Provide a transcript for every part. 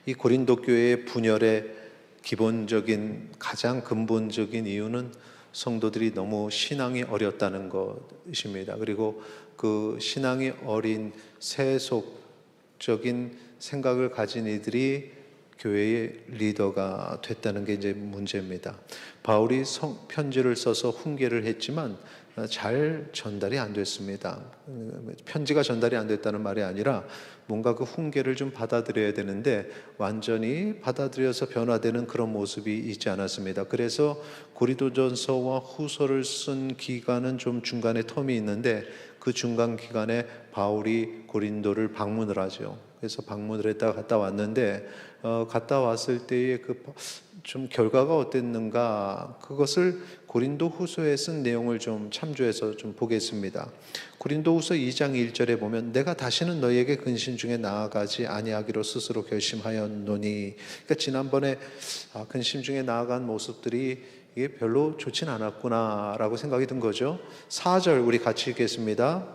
이 고린도 교회의 분열의 기본적인 가장 근본적인 이유는 성도들이 너무 신앙이 어렸다는 것입니다. 그리고 그 신앙이 어린 세속적인 생각을 가진 이들이 교회의 리더가 됐다는 게 이제 문제입니다. 바울이 편지를 써서 훈계를 했지만 잘 전달이 안 됐습니다. 편지가 전달이 안 됐다는 말이 아니라 뭔가 그 훈계를 좀 받아들여야 되는데 완전히 받아들여서 변화되는 그런 모습이 있지 않았습니다. 그래서 고린도전서와 후서를 쓴 기간은 좀 중간에 텀이 있는데 그 중간 기간에 바울이 고린도를 방문을 하죠. 그래서 방문을 했다가 갔다 왔는데 갔다 왔을 때의 그 좀 결과가 어땠는가, 그것을 고린도 후서에 쓴 내용을 좀 참조해서 좀 보겠습니다. 고린도 후서 2장 1절에 보면 내가 다시는 너희에게 근심 중에 나아가지 아니하기로 스스로 결심하였노니, 그러니까 지난번에 근심 중에 나아간 모습들이 이게 별로 좋진 않았구나 라고 생각이 든 거죠. 4절 우리 같이 읽겠습니다.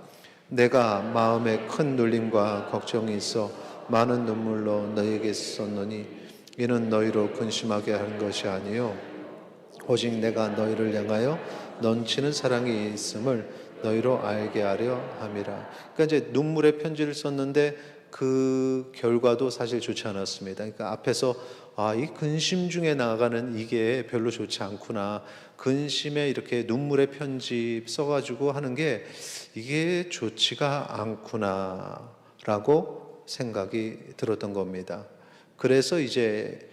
내가 마음에 큰 눌림과 걱정이 있어 많은 눈물로 너희에게 썼노니 이는 너희로 근심하게 하는 것이 아니요 오직 내가 너희를 향하여 넘치는 사랑이 있음을 너희로 알게 하려 함이라. 그러니까 이제 눈물의 편지를 썼는데 그 결과도 사실 좋지 않았습니다. 그러니까 앞에서 이 근심 중에 나아가는 이게 별로 좋지 않구나, 근심에 이렇게 눈물의 편지 써가지고 하는 게 이게 좋지가 않구나 라고 생각이 들었던 겁니다. 그래서 이제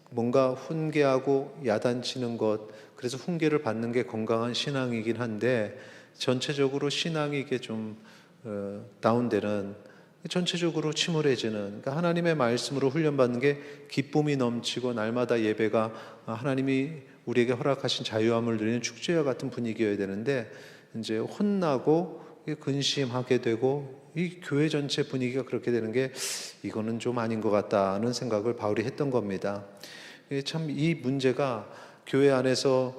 뭔가 훈계하고 야단치는 것, 그래서 훈계를 받는 게 건강한 신앙이긴 한데 전체적으로 신앙이 이게 좀 다운되는, 전체적으로 침울해지는, 그러니까 하나님의 말씀으로 훈련받는 게 기쁨이 넘치고 날마다 예배가 하나님이 우리에게 허락하신 자유함을 누리는 축제와 같은 분위기여야 되는데 이제 혼나고 근심하게 되고 이 교회 전체 분위기가 그렇게 되는 게 이거는 좀 아닌 것 같다는 생각을 바울이 했던 겁니다. 참 이 문제가 교회 안에서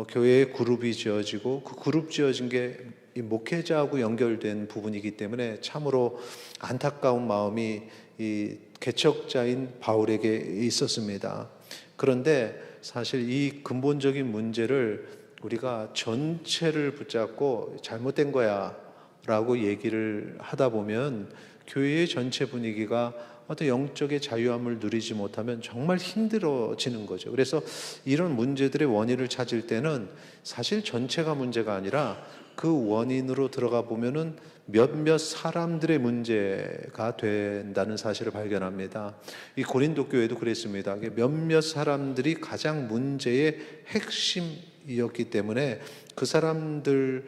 교회의 그룹이 지어지고 그 그룹 지어진 게 이 목회자하고 연결된 부분이기 때문에 참으로 안타까운 마음이 이 개척자인 바울에게 있었습니다. 그런데 사실 이 근본적인 문제를 우리가 전체를 붙잡고 잘못된 거야 라고 얘기를 하다 보면 교회의 전체 분위기가 어떤 영적의 자유함을 누리지 못하면 정말 힘들어지는 거죠. 그래서 이런 문제들의 원인을 찾을 때는 사실 전체가 문제가 아니라 그 원인으로 들어가 보면은 몇몇 사람들의 문제가 된다는 사실을 발견합니다. 이 고린도 교회도 그랬습니다. 몇몇 사람들이 가장 문제의 핵심이었기 때문에 그 사람들을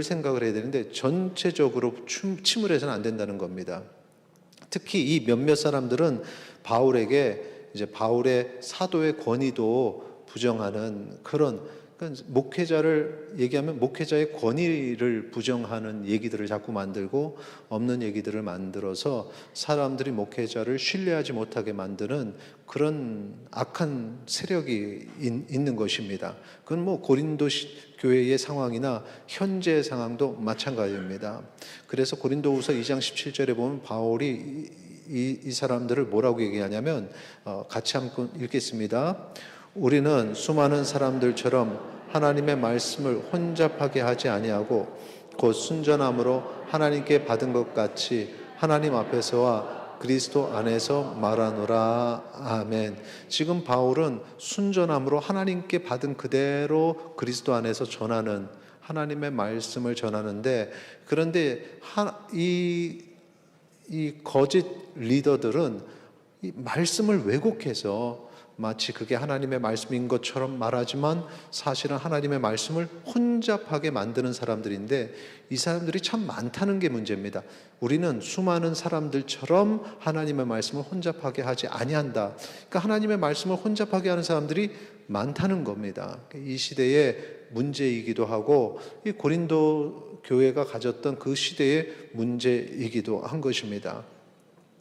생각을 해야 되는데 전체적으로 침울해서는 안 된다는 겁니다. 특히 이 몇몇 사람들은 바울에게 이제 바울의 사도의 권위도 부정하는 그런, 그러니까 목회자를 얘기하면 목회자의 권위를 부정하는 얘기들을 자꾸 만들고 없는 얘기들을 만들어서 사람들이 목회자를 신뢰하지 못하게 만드는 그런 악한 세력이 있는 것입니다. 그건 뭐 고린도 교회의 상황이나 현재 상황도 마찬가지입니다. 그래서 고린도후서 2장 17절에 보면 바울이 이 사람들을 뭐라고 얘기하냐면 같이 한번 읽겠습니다. 우리는 수많은 사람들처럼 하나님의 말씀을 혼잡하게 하지 아니하고 곧 순전함으로 하나님께 받은 것 같이 하나님 앞에서와 그리스도 안에서 말하노라. 아멘. 지금 바울은 순전함으로 하나님께 받은 그대로 그리스도 안에서 전하는 하나님의 말씀을 전하는데, 그런데 이 거짓 리더들은 이 말씀을 왜곡해서 마치 그게 하나님의 말씀인 것처럼 말하지만 사실은 하나님의 말씀을 혼잡하게 만드는 사람들인데 이 사람들이 참 많다는 게 문제입니다. 우리는 수많은 사람들처럼 하나님의 말씀을 혼잡하게 하지 아니한다. 그러니까 하나님의 말씀을 혼잡하게 하는 사람들이 많다는 겁니다. 이 시대의 문제이기도 하고 이 고린도 교회가 가졌던 그 시대의 문제이기도 한 것입니다.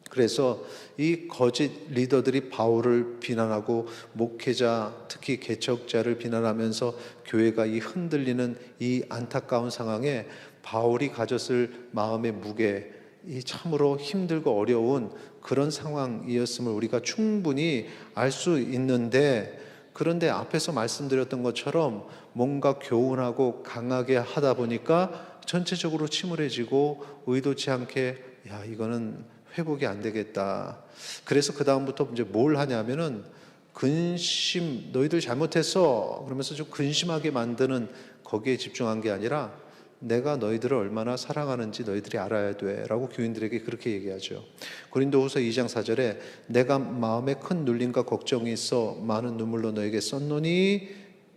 그래서 이 거짓 리더들이 바울을 비난하고 목회자, 특히 개척자를 비난하면서 교회가 이 흔들리는 이 안타까운 상황에 바울이 가졌을 마음의 무게, 이 참으로 힘들고 어려운 그런 상황이었음을 우리가 충분히 알 수 있는데, 그런데 앞에서 말씀드렸던 것처럼 뭔가 교훈하고 강하게 하다 보니까 전체적으로 침울해지고 의도치 않게 야, 이거는 회복이 안 되겠다. 그래서 그 다음부터 이제 뭘 하냐면은 근심, 너희들 잘못했어 그러면서 좀 근심하게 만드는, 거기에 집중한 게 아니라 내가 너희들을 얼마나 사랑하는지 너희들이 알아야 돼 라고 교인들에게 그렇게 얘기하죠. 고린도후서 2장 4절에 내가 마음에 큰 눌림과 걱정이 있어 많은 눈물로 너에게 썼노니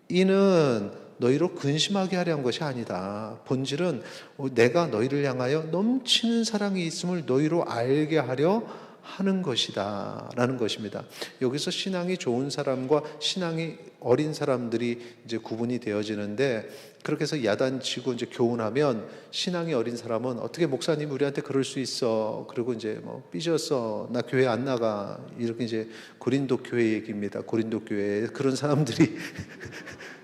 이는 너희로 근심하게 하려 한 것이 아니다. 본질은 내가 너희를 향하여 넘치는 사랑이 있음을 너희로 알게 하려 하는 것이다 라는 것입니다. 여기서 신앙이 좋은 사람과 신앙이 어린 사람들이 이제 구분이 되어지는데, 그렇게 해서 야단치고 이제 교훈하면 신앙이 어린 사람은 어떻게 목사님 우리한테 그럴 수 있어, 그리고 이제 뭐 삐졌어, 나 교회 안 나가, 이렇게 이제 고린도 교회 얘기입니다. 고린도 교회 그런 사람들이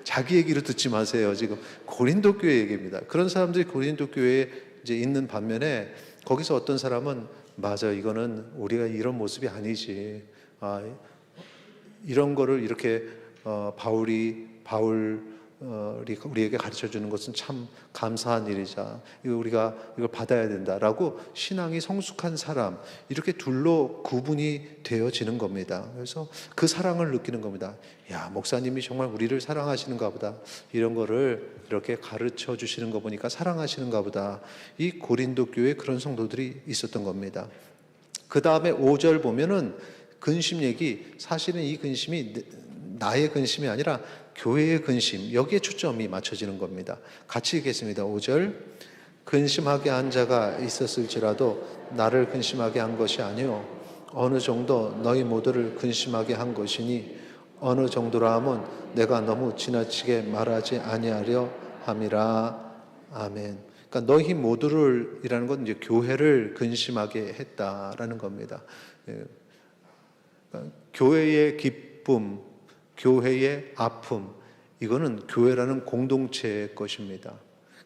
자기 얘기로 듣지 마세요. 지금 고린도 교회 얘기입니다. 그런 사람들이 고린도 교회에 이제 있는 반면에 거기서 어떤 사람은 맞아, 이거는 우리가 이런 모습이 아니지. 이런 거를 이렇게 바울이 우리에게 가르쳐 주는 것은 참 감사한 일이자. 우리가 이걸 받아야 된다라고 신앙이 성숙한 사람, 이렇게 둘로 구분이 되어지는 겁니다. 그래서 그 사랑을 느끼는 겁니다. 야, 목사님이 정말 우리를 사랑하시는가 보다. 이런 거를 이렇게 가르쳐 주시는 거 보니까 사랑하시는가 보다. 이 고린도 교회에 그런 성도들이 있었던 겁니다. 그 다음에 5절 보면은 근심 얘기, 사실은 이 근심이 나의 근심이 아니라 교회의 근심, 여기에 초점이 맞춰지는 겁니다. 같이 읽겠습니다. 5절. 근심하게 한 자가 있었을지라도 나를 근심하게 한 것이 아니요 어느 정도 너희 모두를 근심하게 한 것이니, 어느 정도라 함은 내가 너무 지나치게 말하지 아니하려 함이라. 아멘. 그러니까 너희 모두를 이라는 건 이제 교회를 근심하게 했다라는 겁니다. 그러니까 교회의 기쁨, 교회의 아픔, 이거는 교회라는 공동체의 것입니다.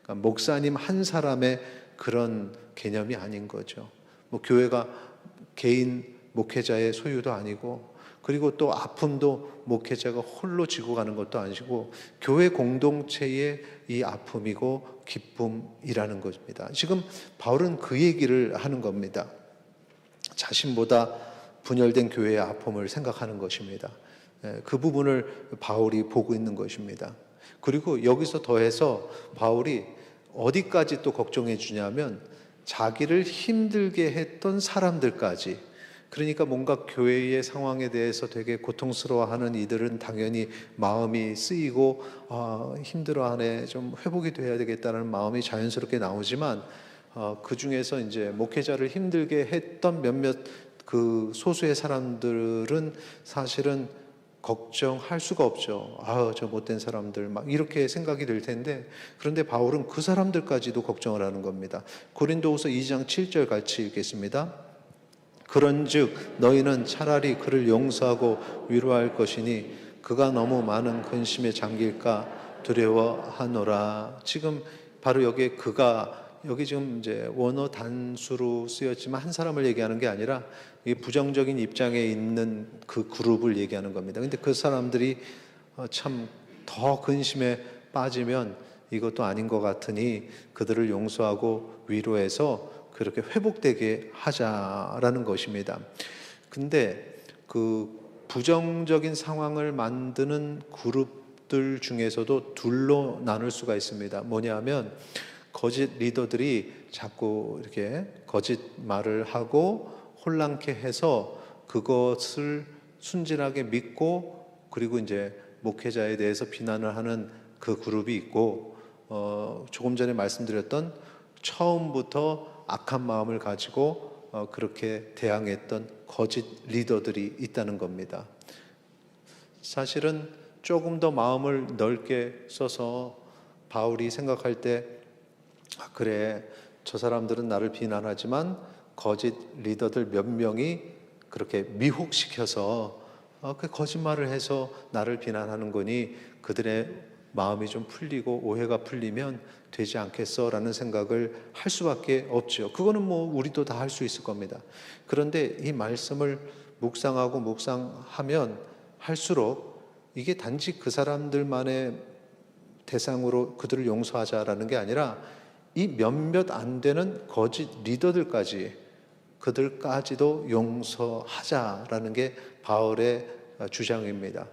그러니까 목사님 한 사람의 그런 개념이 아닌 거죠. 뭐 교회가 개인 목회자의 소유도 아니고, 그리고 또 아픔도 목회자가 홀로 지고 가는 것도 아니고, 교회 공동체의 이 아픔이고 기쁨이라는 것입니다. 지금 바울은 그 얘기를 하는 겁니다. 자신보다 분열된 교회의 아픔을 생각하는 것입니다. 그 부분을 바울이 보고 있는 것입니다. 그리고 여기서 더해서 바울이 어디까지 또 걱정해 주냐면 자기를 힘들게 했던 사람들까지. 그러니까 뭔가 교회의 상황에 대해서 되게 고통스러워하는 이들은 당연히 마음이 쓰이고 힘들어하네, 좀 회복이 돼야 되겠다는 마음이 자연스럽게 나오지만 그 중에서 이제 목회자를 힘들게 했던 몇몇 그 소수의 사람들은 사실은 걱정할 수가 없죠. 저 못된 사람들 막 이렇게 생각이 들 텐데, 그런데 바울은 그 사람들까지도 걱정을 하는 겁니다. 고린도후서 2장 7절 같이 읽겠습니다. 그런즉 너희는 차라리 그를 용서하고 위로할 것이니 그가 너무 많은 근심에 잠길까 두려워하노라. 지금 바로 여기에 그가, 여기 지금 이제 원어 단수로 쓰였지만 한 사람을 얘기하는 게 아니라 이 부정적인 입장에 있는 그 그룹을 얘기하는 겁니다. 근데 그 사람들이 참 더 근심에 빠지면 이것도 아닌 것 같으니 그들을 용서하고 위로해서 그렇게 회복되게 하자라는 것입니다. 근데 그 부정적인 상황을 만드는 그룹들 중에서도 둘로 나눌 수가 있습니다. 뭐냐면 거짓 리더들이 자꾸 이렇게 거짓 말을 하고 혼란케 해서 그것을 순진하게 믿고, 그리고 이제 목회자에 대해서 비난을 하는 그 그룹이 있고, 조금 전에 말씀드렸던 처음부터 악한 마음을 가지고 그렇게 대항했던 거짓 리더들이 있다는 겁니다. 사실은 조금 더 마음을 넓게 써서 바울이 생각할 때 그래, 저 사람들은 나를 비난하지만 거짓 리더들 몇 명이 그렇게 미혹시켜서 그 거짓말을 해서 나를 비난하는 거니 그들의 마음이 좀 풀리고 오해가 풀리면 되지 않겠어라는 생각을 할 수밖에 없죠. 그거는 뭐 우리도 다 할 수 있을 겁니다. 그런데 이 말씀을 묵상하고 묵상하면 할수록 이게 단지 그 사람들만의 대상으로 그들을 용서하자라는 게 아니라 이 몇몇 안 되는 거짓 리더들까지 그들까지도 용서하자라는 게 바울의 주장입니다.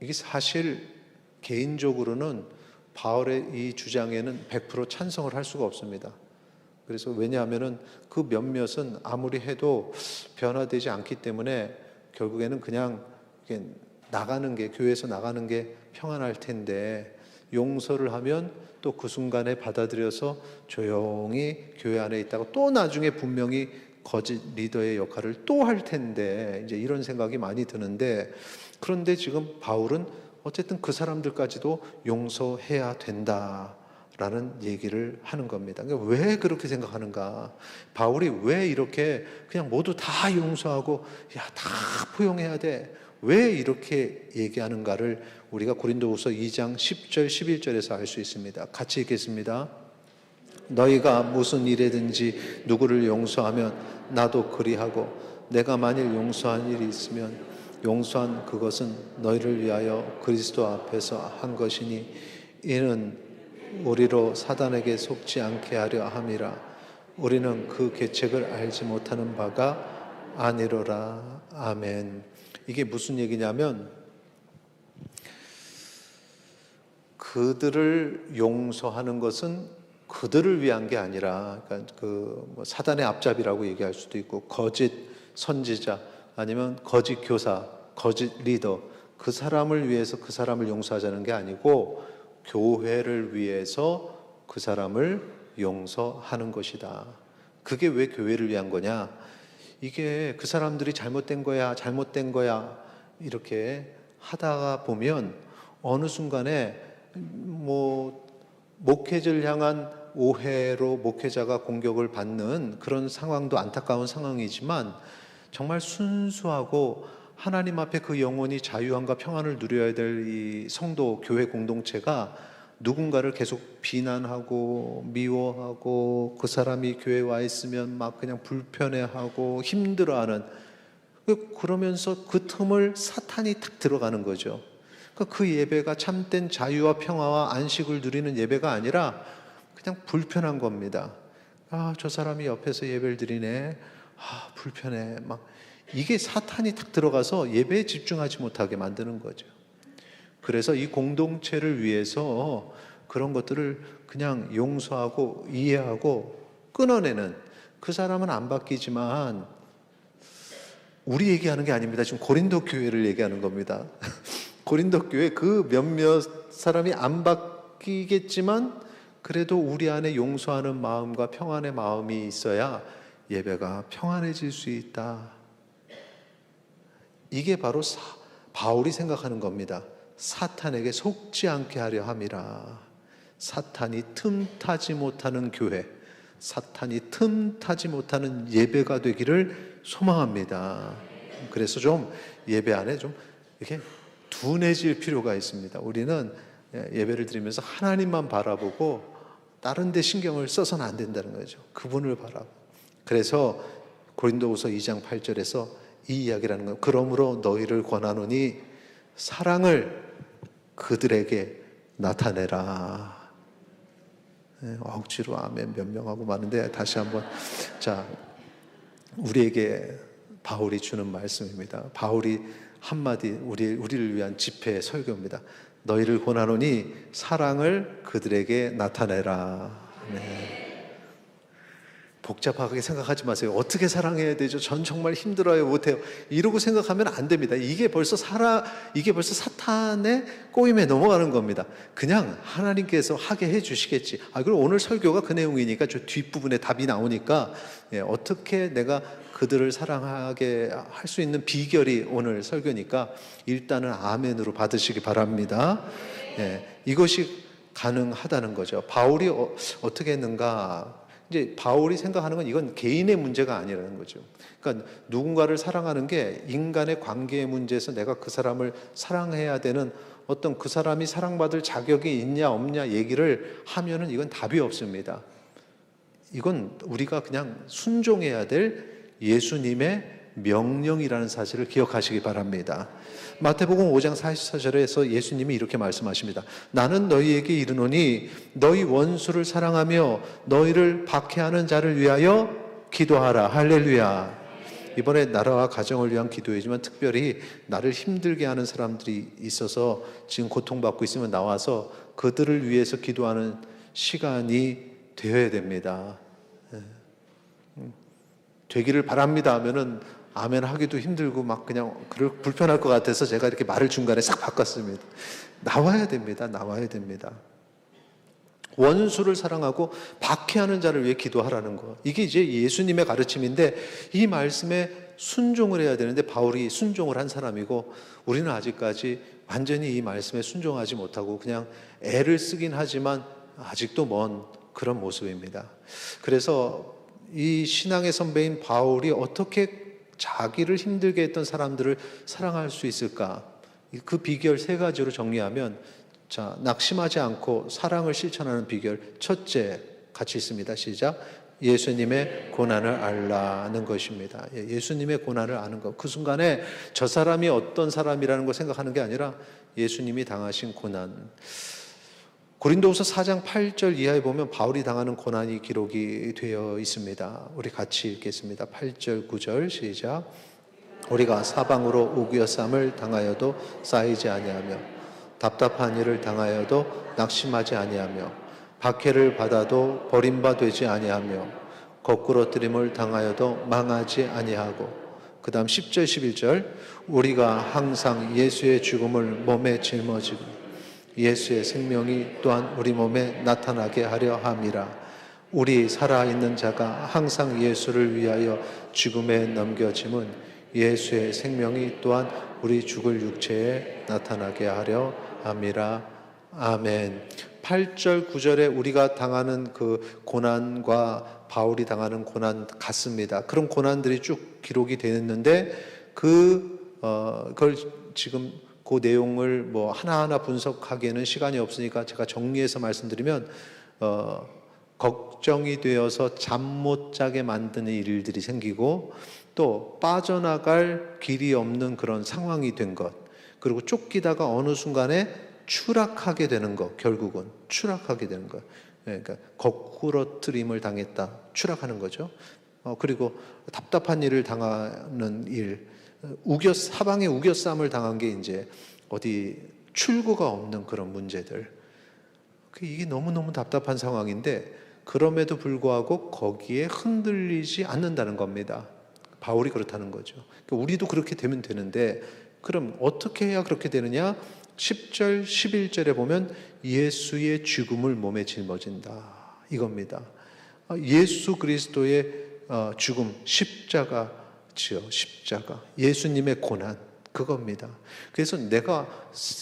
이게 사실 개인적으로는 바울의 이 주장에는 100% 찬성을 할 수가 없습니다. 그래서 왜냐하면은 그 몇몇은 아무리 해도 변화되지 않기 때문에 결국에는 그냥 나가는 게, 교회에서 나가는 게 평안할 텐데, 용서를 하면 또 그 순간에 받아들여서 조용히 교회 안에 있다가 또 나중에 분명히 거짓 리더의 역할을 또 할 텐데, 이제 이런 생각이 많이 드는데, 그런데 지금 바울은 어쨌든 그 사람들까지도 용서해야 된다라는 얘기를 하는 겁니다. 그러니까 왜 그렇게 생각하는가? 바울이 왜 이렇게 그냥 모두 다 용서하고 야, 다 포용해야 돼? 왜 이렇게 얘기하는가를 우리가 고린도후서 2장 10절 11절에서 알 수 있습니다. 같이 읽겠습니다. 너희가 무슨 일에든지 누구를 용서하면 나도 그리하고 내가 만일 용서한 일이 있으면 용서한 그것은 너희를 위하여 그리스도 앞에서 한 것이니 이는 우리로 사단에게 속지 않게 하려 함이라. 우리는 그 계책을 알지 못하는 바가 아니로라. 아멘. 이게 무슨 얘기냐면 그들을 용서하는 것은 그들을 위한 게 아니라, 그러니까 뭐 사단의 앞잡이라고 얘기할 수도 있고 거짓 선지자 아니면 거짓 교사, 거짓 리더, 그 사람을 위해서 그 사람을 용서하자는 게 아니고 교회를 위해서 그 사람을 용서하는 것이다. 그게 왜 교회를 위한 거냐? 이게 그 사람들이 잘못된 거야 이렇게 하다가 보면 어느 순간에 뭐 목회자를 향한 오해로 목회자가 공격을 받는 그런 상황도 안타까운 상황이지만, 정말 순수하고 하나님 앞에 그 영혼이 자유함과 평안을 누려야 될 이 성도 교회 공동체가 누군가를 계속 비난하고 미워하고 그 사람이 교회에 와 있으면 막 그냥 불편해하고 힘들어하는, 그러면서 그 틈을 사탄이 탁 들어가는 거죠. 그 예배가 참된 자유와 평화와 안식을 누리는 예배가 아니라 그냥 불편한 겁니다. 아, 저 사람이 옆에서 예배를 드리네. 아, 불편해. 막 이게 사탄이 탁 들어가서 예배에 집중하지 못하게 만드는 거죠. 그래서 이 공동체를 위해서 그런 것들을 그냥 용서하고 이해하고 끊어내는, 그 사람은 안 바뀌지만 우리 얘기하는 게 아닙니다. 지금 고린도 교회를 얘기하는 겁니다. 고린도 교회 그 몇몇 사람이 안 바뀌겠지만 그래도 우리 안에 용서하는 마음과 평안의 마음이 있어야 예배가 평안해질 수 있다. 이게 바로 바울이 생각하는 겁니다. 사탄에게 속지 않게 하려 함이라. 사탄이 틈타지 못하는 교회, 사탄이 틈타지 못하는 예배가 되기를 소망합니다. 그래서 좀 예배 안에 좀 이렇게 둔해질 필요가 있습니다. 우리는 예배를 드리면서 하나님만 바라보고 다른 데 신경을 써서는 안 된다는 거죠. 그분을 바라보고. 그래서 고린도후서 2장 8절에서 이 이야기라는 거예요. 그러므로 너희를 권하노니 사랑을 그들에게 나타내라. 억지로 아멘 변명하고 마는데 다시 한번, 자, 우리에게 바울이 주는 말씀입니다. 바울이 한마디 우리를 위한 집회 설교입니다. 너희를 권하노니 사랑을 그들에게 나타내라. 네. 복잡하게 생각하지 마세요. 어떻게 사랑해야 되죠? 전 정말 힘들어요, 못해요. 이러고 생각하면 안 됩니다. 이게 벌써 사탄의 꼬임에 넘어가는 겁니다. 그냥 하나님께서 하게 해주시겠지. 그리고 오늘 설교가 그 내용이니까 저 뒷부분에 답이 나오니까, 어떻게 내가 그들을 사랑하게 할 수 있는 비결이 오늘 설교니까 일단은 아멘으로 받으시기 바랍니다. 이것이 가능하다는 거죠. 바울이 어떻게 했는가? 이제 바울이 생각하는 건 이건 개인의 문제가 아니라는 거죠. 그러니까 누군가를 사랑하는 게 인간의 관계의 문제에서 내가 그 사람을 사랑해야 되는 어떤 그 사람이 사랑받을 자격이 있냐 없냐 얘기를 하면은 이건 답이 없습니다. 이건 우리가 그냥 순종해야 될 예수님의 명령이라는 사실을 기억하시기 바랍니다. 마태복음 5장 44절에서 예수님이 이렇게 말씀하십니다. 나는 너희에게 이르노니 너희 원수를 사랑하며 너희를 박해하는 자를 위하여 기도하라. 할렐루야. 이번에 나라와 가정을 위한 기도이지만 특별히 나를 힘들게 하는 사람들이 있어서 지금 고통받고 있으면 나와서 그들을 위해서 기도하는 시간이 되어야 됩니다. 되기를 바랍니다 하면은 아멘 하기도 힘들고 막 그냥 불편할 것 같아서 제가 이렇게 말을 중간에 싹 바꿨습니다. 나와야 됩니다. 나와야 됩니다. 원수를 사랑하고 박해하는 자를 위해 기도하라는 거. 이게 이제 예수님의 가르침인데 이 말씀에 순종을 해야 되는데 바울이 순종을 한 사람이고 우리는 아직까지 완전히 이 말씀에 순종하지 못하고 그냥 애를 쓰긴 하지만 아직도 먼 그런 모습입니다. 그래서 이 신앙의 선배인 바울이 어떻게 자기를 힘들게 했던 사람들을 사랑할 수 있을까? 그 비결 세 가지로 정리하면 자, 낙심하지 않고 사랑을 실천하는 비결 첫째 같이 있습니다. 시작. 예수님의 고난을 알라는 것입니다. 예수님의 고난을 아는 것. 그 순간에 저 사람이 어떤 사람이라는 걸 생각하는 게 아니라 예수님이 당하신 고난. 고린도후서 4장 8절 이하에 보면 바울이 당하는 고난이 기록이 되어 있습니다. 우리 같이 읽겠습니다. 8절 9절 시작. 우리가 사방으로 우겨쌈을 당하여도 쌓이지 아니하며 답답한 일을 당하여도 낙심하지 아니하며 박해를 받아도 버림바 되지 아니하며 거꾸러뜨림을 당하여도 망하지 아니하고 그 다음 10절 11절 우리가 항상 예수의 죽음을 몸에 짊어지고 예수의 생명이 또한 우리 몸에 나타나게 하려 함이라. 우리 살아있는 자가 항상 예수를 위하여 죽음에 넘겨짐은 예수의 생명이 또한 우리 죽을 육체에 나타나게 하려 함이라. 아멘. 8절 9절에 우리가 당하는 그 고난과 바울이 당하는 고난 같습니다. 그런 고난들이 쭉 기록이 되었는데 그걸 지금 그 내용을 뭐 하나하나 분석하기에는 시간이 없으니까 제가 정리해서 말씀드리면 걱정이 되어서 잠 못 자게 만드는 일들이 생기고 또 빠져나갈 길이 없는 그런 상황이 된 것 그리고 쫓기다가 어느 순간에 추락하게 되는 것 결국은 추락하게 되는 것 그러니까 거꾸러뜨림을 당했다 추락하는 거죠. 그리고 답답한 일을 당하는 일 사방에 우겨쌈을 당한 게 이제 어디 출구가 없는 그런 문제들. 이게 너무너무 답답한 상황인데 그럼에도 불구하고 거기에 흔들리지 않는다는 겁니다. 바울이 그렇다는 거죠. 그러니까 우리도 그렇게 되면 되는데 그럼 어떻게 해야 그렇게 되느냐? 10절, 11절에 보면 예수의 죽음을 몸에 짊어진다. 이겁니다. 예수 그리스도의 죽음, 십자가. 예수님의 고난 그겁니다. 그래서 내가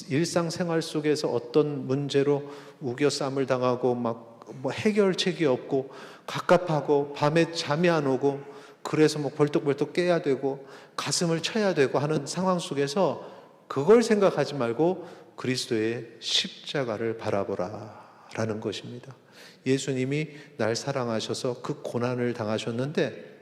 일상생활 속에서 어떤 문제로 우겨쌈을 당하고 막 뭐 해결책이 없고 갑갑하고 밤에 잠이 안 오고 그래서 뭐 벌떡벌떡 깨야 되고 가슴을 쳐야 되고 하는 상황 속에서 그걸 생각하지 말고 그리스도의 십자가를 바라보라 라는 것입니다. 예수님이 날 사랑하셔서 그 고난을 당하셨는데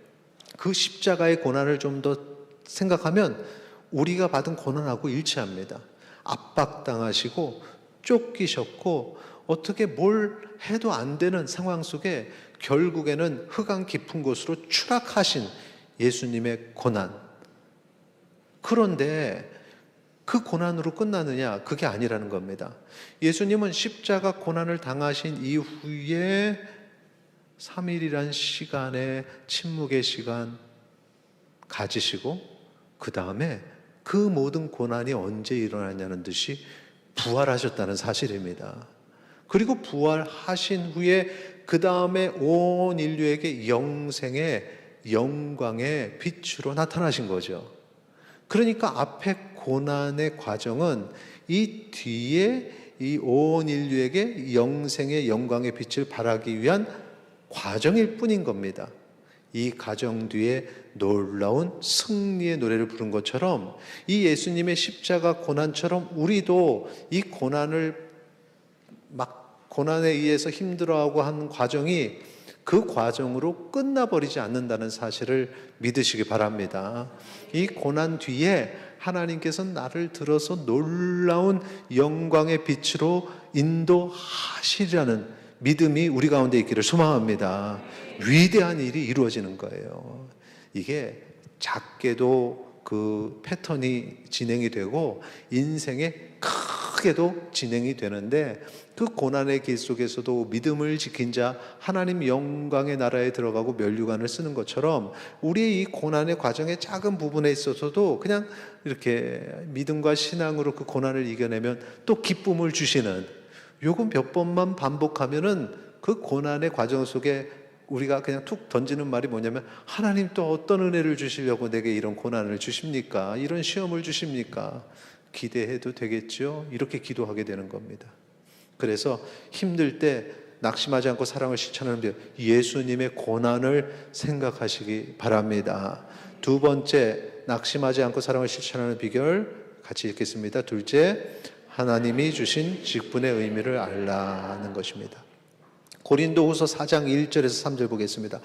그 십자가의 고난을 좀 더 생각하면 우리가 받은 고난하고 일치합니다. 압박당하시고 쫓기셨고 어떻게 뭘 해도 안 되는 상황 속에 결국에는 흑암 깊은 곳으로 추락하신 예수님의 고난. 그런데 그 고난으로 끝나느냐? 그게 아니라는 겁니다. 예수님은 십자가 고난을 당하신 이후에 3일이란 시간에 침묵의 시간 가지시고 그 다음에 그 모든 고난이 언제 일어나냐는 듯이 부활하셨다는 사실입니다. 그리고 부활하신 후에 그 다음에 온 인류에게 영생의 영광의 빛으로 나타나신 거죠. 그러니까 앞에 고난의 과정은 이 뒤에 이 온 인류에게 영생의 영광의 빛을 발하기 위한 과정일 뿐인 겁니다. 이 과정 뒤에 놀라운 승리의 노래를 부른 것처럼 이 예수님의 십자가 고난처럼 우리도 이 고난을 고난에 의해서 힘들어하고 하는 과정이 그 과정으로 끝나버리지 않는다는 사실을 믿으시기 바랍니다. 이 고난 뒤에 하나님께서 나를 들어서 놀라운 영광의 빛으로 인도하시리라는 믿음이 우리 가운데 있기를 소망합니다. 위대한 일이 이루어지는 거예요. 이게 작게도 그 패턴이 진행이 되고 인생에 크게도 진행이 되는데, 그 고난의 길 속에서도 믿음을 지킨 자 하나님 영광의 나라에 들어가고 면류관을 쓰는 것처럼 우리의 이 고난의 과정의 작은 부분에 있어서도 그냥 이렇게 믿음과 신앙으로 그 고난을 이겨내면 또 기쁨을 주시는, 요거 몇 번만 반복하면은 그 고난의 과정 속에 우리가 그냥 툭 던지는 말이 뭐냐면, 하나님 또 어떤 은혜를 주시려고 내게 이런 고난을 주십니까? 이런 시험을 주십니까? 기대해도 되겠죠? 이렇게 기도하게 되는 겁니다. 그래서 힘들 때 낙심하지 않고 사랑을 실천하는 예수님의 고난을 생각하시기 바랍니다. 두 번째, 낙심하지 않고 사랑을 실천하는 비결 같이 읽겠습니다. 둘째, 하나님이 주신 직분의 의미를 알라는 것입니다. 고린도후서 4장 1절에서 3절 보겠습니다.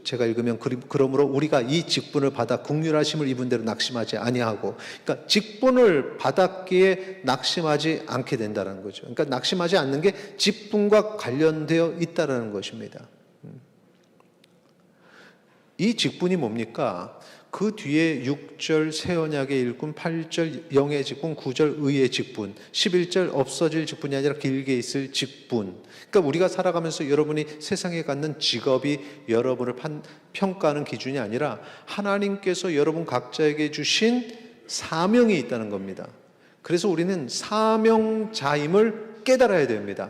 제가 읽으면, 그러므로 우리가 이 직분을 받아 긍휼하심을 입은 대로 낙심하지 아니하고, 그러니까 직분을 받았기에 낙심하지 않게 된다는 거죠. 그러니까 낙심하지 않는 게 직분과 관련되어 있다는 것입니다. 이 직분이 뭡니까? 그 뒤에 6절 새 언약의 일꾼, 8절 영의 직분, 9절 의의 직분, 11절 없어질 직분이 아니라 길게 있을 직분. 그러니까 우리가 살아가면서 여러분이 세상에 갖는 직업이 여러분을 평가하는 기준이 아니라 하나님께서 여러분 각자에게 주신 사명이 있다는 겁니다. 그래서 우리는 사명자임을 깨달아야 됩니다.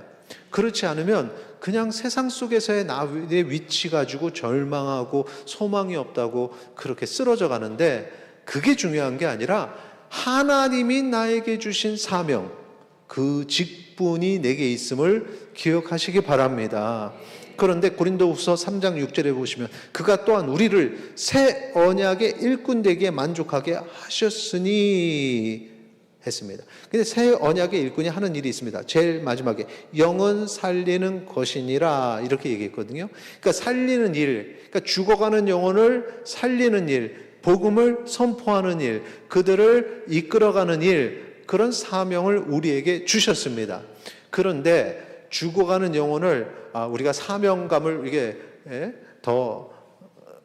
그렇지 않으면 그냥 세상 속에서의 나의 위치 가지고 절망하고 소망이 없다고 그렇게 쓰러져 가는데, 그게 중요한 게 아니라 하나님이 나에게 주신 사명, 그 직분이 내게 있음을 기억하시기 바랍니다. 그런데 고린도후서 3장 6절에 보시면, 그가 또한 우리를 새 언약의 일꾼 되기에 만족하게 하셨으니 했습니다. 근데 새 언약의 일꾼이 하는 일이 있습니다. 제일 마지막에 영은 살리는 것이니라 이렇게 얘기했거든요. 그러니까 살리는 일, 그러니까 죽어가는 영혼을 살리는 일, 복음을 선포하는 일, 그들을 이끌어가는 일, 그런 사명을 우리에게 주셨습니다. 그런데 죽어가는 영혼을 우리가 사명감을 이게 더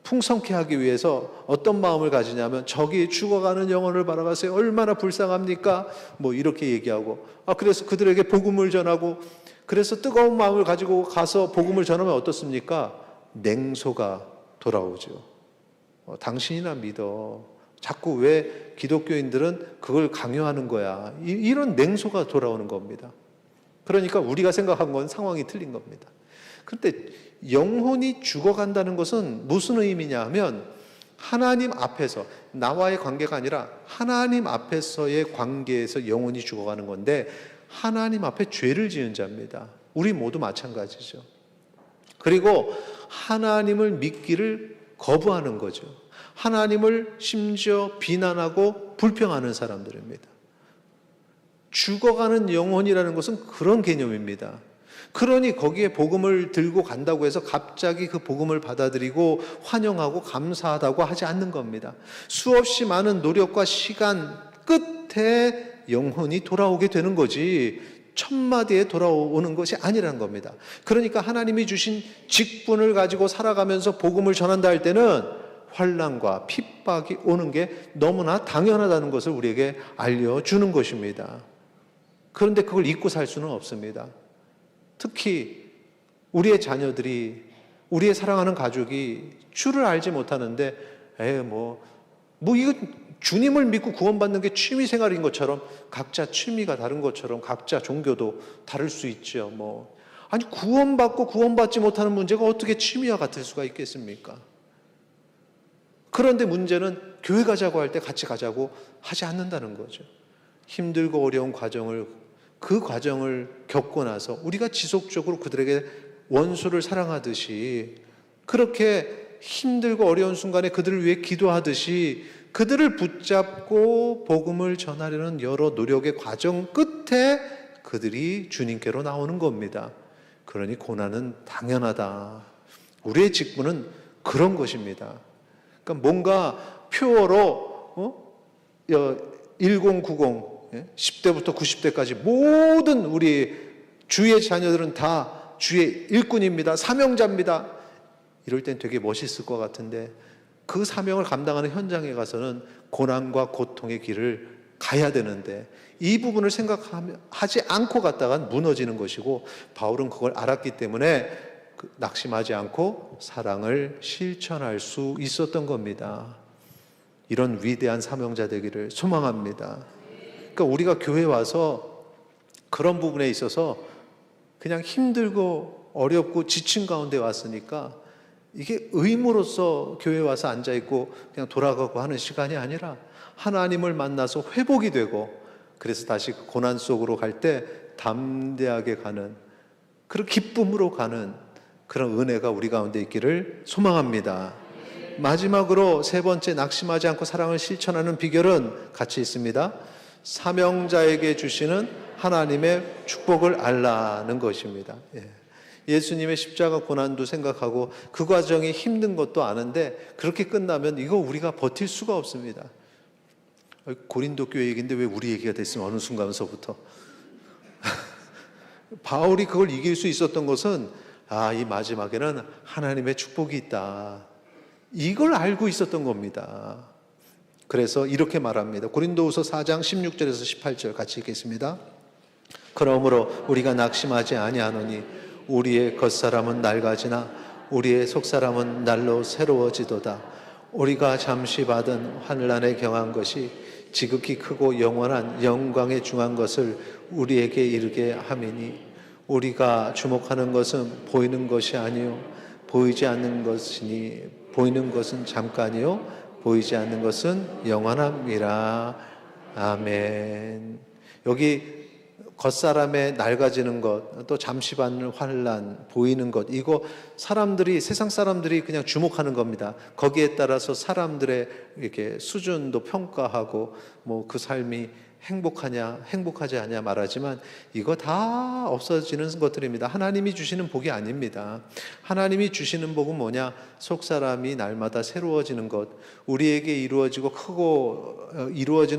풍성케 하기 위해서 어떤 마음을 가지냐면, 저기 죽어가는 영혼을 바라보세요. 얼마나 불쌍합니까? 뭐 이렇게 얘기하고, 그래서 그들에게 복음을 전하고, 그래서 뜨거운 마음을 가지고 가서 복음을 전하면 어떻습니까? 냉소가 돌아오죠. 당신이나 믿어. 자꾸 왜 기독교인들은 그걸 강요하는 거야? 이런 냉소가 돌아오는 겁니다. 그러니까 우리가 생각한 건 상황이 틀린 겁니다. 그런데 영혼이 죽어간다는 것은 무슨 의미냐 하면, 하나님 앞에서 나와의 관계가 아니라 하나님 앞에서의 관계에서 영혼이 죽어가는 건데, 하나님 앞에 죄를 지은 자입니다. 우리 모두 마찬가지죠. 그리고 하나님을 믿기를 거부하는 거죠. 하나님을 심지어 비난하고 불평하는 사람들입니다. 죽어가는 영혼이라는 것은 그런 개념입니다. 그러니 거기에 복음을 들고 간다고 해서 갑자기 그 복음을 받아들이고 환영하고 감사하다고 하지 않는 겁니다. 수없이 많은 노력과 시간 끝에 영혼이 돌아오게 되는 거지, 첫마디에 돌아오는 것이 아니라는 겁니다. 그러니까 하나님이 주신 직분을 가지고 살아가면서 복음을 전한다 할 때는 환난과 핍박이 오는 게 너무나 당연하다는 것을 우리에게 알려주는 것입니다. 그런데 그걸 잊고 살 수는 없습니다. 특히 우리의 자녀들이, 우리의 사랑하는 가족이 주를 알지 못하는데, 이거 주님을 믿고 구원받는 게 취미 생활인 것처럼, 각자 취미가 다른 것처럼 각자 종교도 다를 수 있죠. 아니, 구원받고 구원받지 못하는 문제가 어떻게 취미와 같을 수가 있겠습니까? 그런데 문제는 교회 가자고 할 때 같이 가자고 하지 않는다는 거죠. 힘들고 어려운 그 과정을 겪고 나서 우리가 지속적으로 그들에게 원수를 사랑하듯이, 그렇게 힘들고 어려운 순간에 그들을 위해 기도하듯이 그들을 붙잡고 복음을 전하려는 여러 노력의 과정 끝에 그들이 주님께로 나오는 겁니다. 그러니 고난은 당연하다. 우리의 직분은 그런 것입니다. 그러니까 뭔가 표어로 1090, 10대부터 90대까지 모든 우리 주의 자녀들은 다 주의 일꾼입니다. 사명자입니다. 이럴 땐 되게 멋있을 것 같은데 그 사명을 감당하는 현장에 가서는 고난과 고통의 길을 가야 되는데 이 부분을 생각하지 않고 갔다간 무너지는 것이고, 바울은 그걸 알았기 때문에 낙심하지 않고 사랑을 실천할 수 있었던 겁니다. 이런 위대한 사명자 되기를 소망합니다. 그러니까 우리가 교회 와서 그런 부분에 있어서 그냥 힘들고 어렵고 지친 가운데 왔으니까 이게 의무로서 교회에 와서 앉아있고 그냥 돌아가고 하는 시간이 아니라 하나님을 만나서 회복이 되고, 그래서 다시 고난 속으로 갈 때 담대하게 가는, 그런 기쁨으로 가는 그런 은혜가 우리 가운데 있기를 소망합니다. 마지막으로 세 번째, 낙심하지 않고 사랑을 실천하는 비결은 같이 있습니다. 사명자에게 주시는 하나님의 축복을 알라는 것입니다. 예수님의 십자가 고난도 생각하고 그 과정이 힘든 것도 아는데 그렇게 끝나면 이거 우리가 버틸 수가 없습니다. 고린도 교회 얘기인데 왜 우리 얘기가 됐으면 어느 순간서부터 바울이 그걸 이길 수 있었던 것은 이 마지막에는 하나님의 축복이 있다, 이걸 알고 있었던 겁니다. 그래서 이렇게 말합니다. 고린도후서 4장 16절에서 18절 같이 읽겠습니다. 그러므로 우리가 낙심하지 아니하노니 우리의 겉사람은 낡아지나 우리의 속사람은 날로 새로워지도다. 우리가 잠시 받은 환난에 경한 것이 지극히 크고 영원한 영광에 중한 것을 우리에게 이르게 함이니 우리가 주목하는 것은 보이는 것이 아니요 보이지 않는 것이니 보이는 것은 잠깐이요 보이지 않는 것은 영원함이라. 아멘. 여기 겉사람의 낡아지는 것, 또 잠시 받는 환난, 보이는 것, 이거 세상 사람들이 그냥 주목하는 겁니다. 거기에 따라서 사람들의 이렇게 수준도 평가하고 뭐 그 삶이 행복하냐 행복하지 않냐 말하지만 이거 다 없어지는 것들입니다. 하나님이 주시는 복이 아닙니다. 하나님이 주시는 복은 뭐냐? 속사람이 날마다 새로워지는 것, 우리에게 이루어지는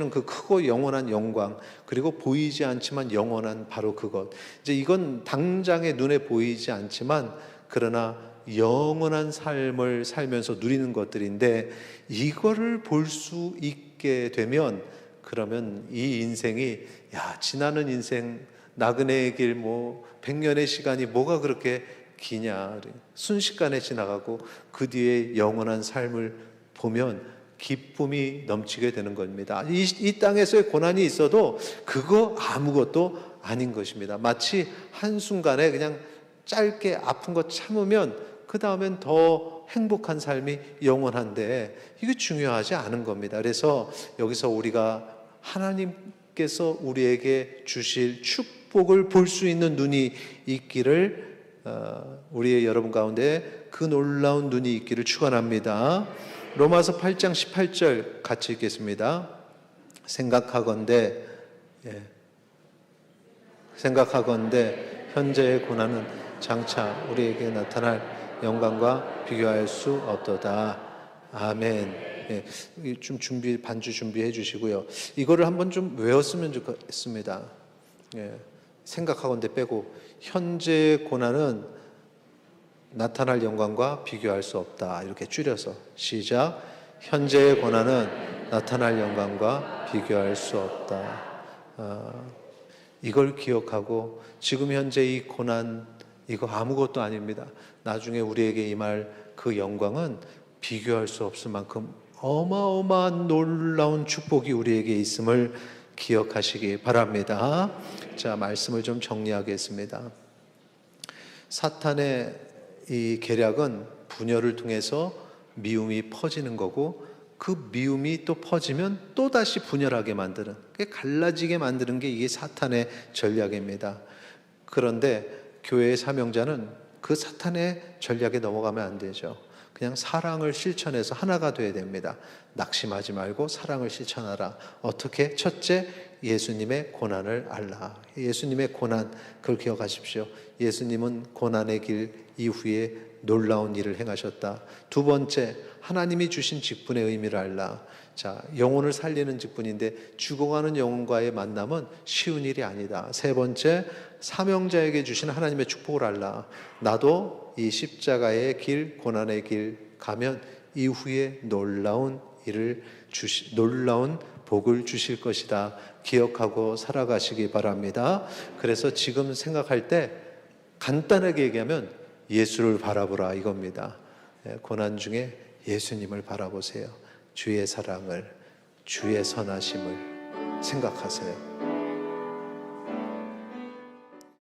그 크고 영원한 영광, 그리고 보이지 않지만 영원한 바로 그것. 이제 이건 당장의 눈에 보이지 않지만 그러나 영원한 삶을 살면서 누리는 것들인데, 이거를 볼 수 있게 되면 그러면 이 인생이 지나는 인생 나그네의 길 100년의 시간이 뭐가 그렇게 기냐, 순식간에 지나가고 그 뒤에 영원한 삶을 보면 기쁨이 넘치게 되는 겁니다. 이 땅에서의 고난이 있어도 그거 아무것도 아닌 것입니다. 마치 한순간에 그냥 짧게 아픈 거 참으면 그 다음엔 더 행복한 삶이 영원한데 이게 중요하지 않은 겁니다. 그래서 여기서 우리가 하나님께서 우리에게 주실 축복을 볼 수 있는 눈이 있기를, 우리의 여러분 가운데 그 놀라운 눈이 있기를 축원합니다. 로마서 8장 18절 같이 읽겠습니다. 생각하건대 현재의 고난은 장차 우리에게 나타날 영광과 비교할 수 없도다. 아멘. 좀 반주 준비해 주시고요. 이거를 한번 좀 외웠으면 좋겠습니다. 생각하건대 빼고 현재의 고난은 나타날 영광과 비교할 수 없다. 이렇게 줄여서 시작. 현재의 고난은 나타날 영광과 비교할 수 없다. 이걸 기억하고 지금 현재 이 고난 이거 아무것도 아닙니다. 나중에 우리에게 임할 그 영광은 비교할 수 없을 만큼 어마어마한 놀라운 축복이 우리에게 있음을 기억하시기 바랍니다. 자, 말씀을 좀 정리하겠습니다. 사탄의 이 계략은 분열을 통해서 미움이 퍼지는 거고, 그 미움이 또 퍼지면 또다시 분열하게 만드는, 갈라지게 만드는 게 이게 사탄의 전략입니다. 그런데 교회의 사명자는 그 사탄의 전략에 넘어가면 안 되죠. 그냥 사랑을 실천해서 하나가 돼야 됩니다. 낙심하지 말고 사랑을 실천하라. 어떻게? 첫째, 예수님의 고난을 알라. 예수님의 고난, 그걸 기억하십시오. 예수님은 고난의 길 이후에 놀라운 일을 행하셨다. 두 번째, 하나님이 주신 직분의 의미를 알라. 자, 영혼을 살리는 직분인데 죽어가는 영혼과의 만남은 쉬운 일이 아니다. 세 번째, 사명자에게 주신 하나님의 축복을 알라. 나도 이 십자가의 길, 고난의 길 가면 이후에 놀라운 복을 주실 것이다. 기억하고 살아가시기 바랍니다. 그래서 지금 생각할 때 간단하게 얘기하면 예수를 바라보라 이겁니다. 고난 중에 예수님을 바라보세요. 주의 사랑을, 주의 선하심을 생각하세요.